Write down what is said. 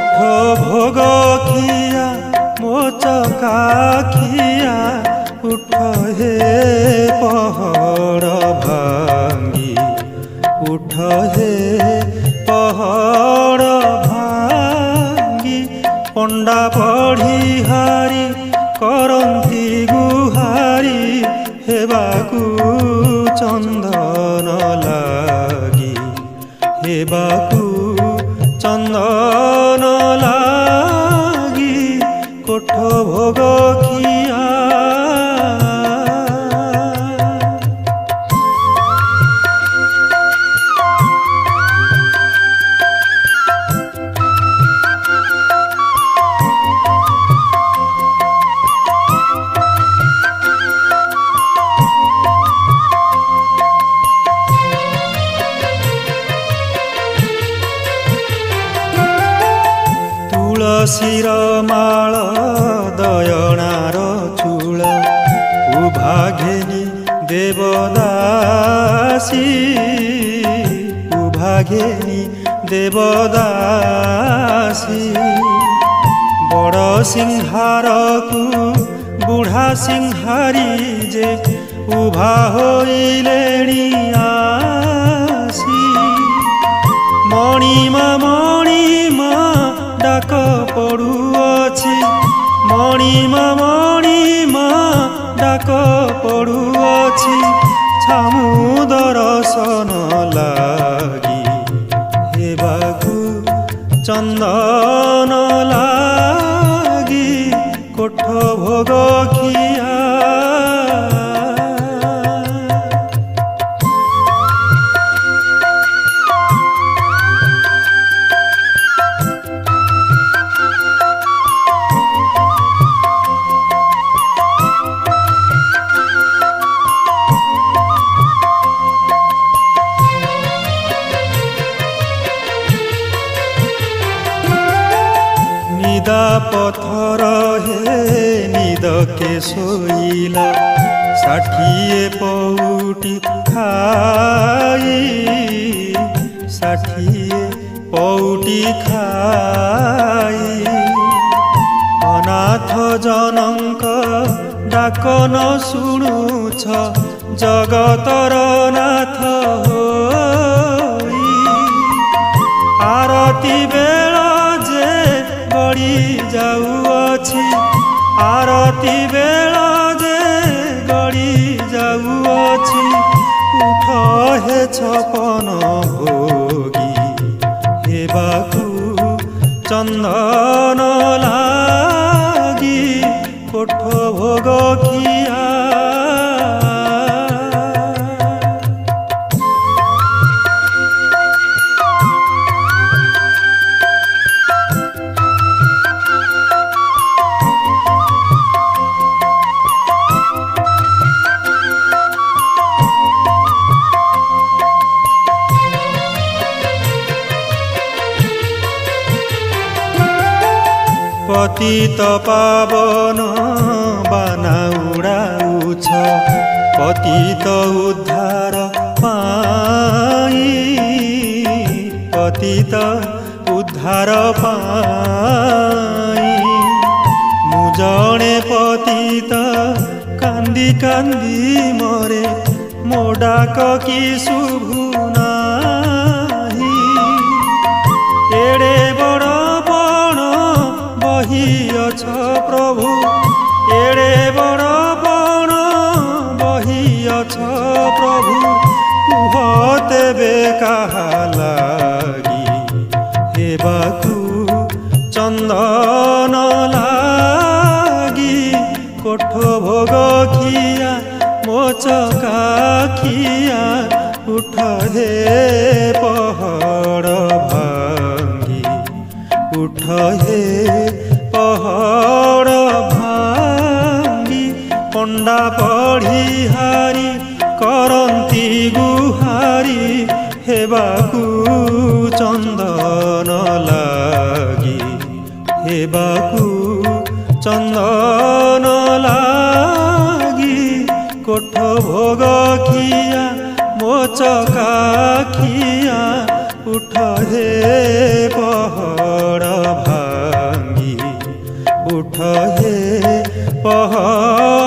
कोठ भोग खिया मो चकाखिया उठ हे पहड़ भांगी उठ हे पहड़ भांगी पंडा पढ़ी हारी करंती गुहारी हेबाकू चंदन लागी हेबाकू चंदन लागी कोठ भोग खिया तुलसीर माळ दयणार चूल उभाघेनी देवदासी उभाघेनी देवदासी बड़ सिंहार को बुढ़ा सिंहारी जे उभा होइलेणी आसी मणिमा डाक पड़ुअछि मणिमा डाक पड़ुअछि छामु दर्शन लागी हेबाकू चंदन लागी कोठ भोग खिया निदा पथर हे निद के सोइला 60 पौटी खाई 60 पौटी खाई अनाथ जनक डाक न शुणुछ जगतर नाथ होई आरती बेला जे गड़ी जाऊअछि आरती बेला जे गड़ी जाऊअछि उठ हे छपन भोगी हेबाकू चंदन लागी कोठ भोग खिया पतित पावन बाना उड़ाउछ पतित उद्धार पाई पतित उद्धार पाई मु जणे पतित कांदी कांदी मरे मो डाक कि शुभु नाही एड़े बड़ बहिअछ प्रभु एड़े बड़ बण बहिअछ प्रभु कुह तेबे काहा लागी हेबाकू चंदन लागी कोठ भोग खिया मो चकाखिया उठ हे पहड़ भांगी उठ हे पहड़ भांगी पंडा पढ़ी हारी करंती गुहारी हेबाकू चंदन लागी हेबाकू चंदन लागी कोठ भोग खिया मो चकाखिया उठ हे पहाड़ भांगी उठ हे पहाड़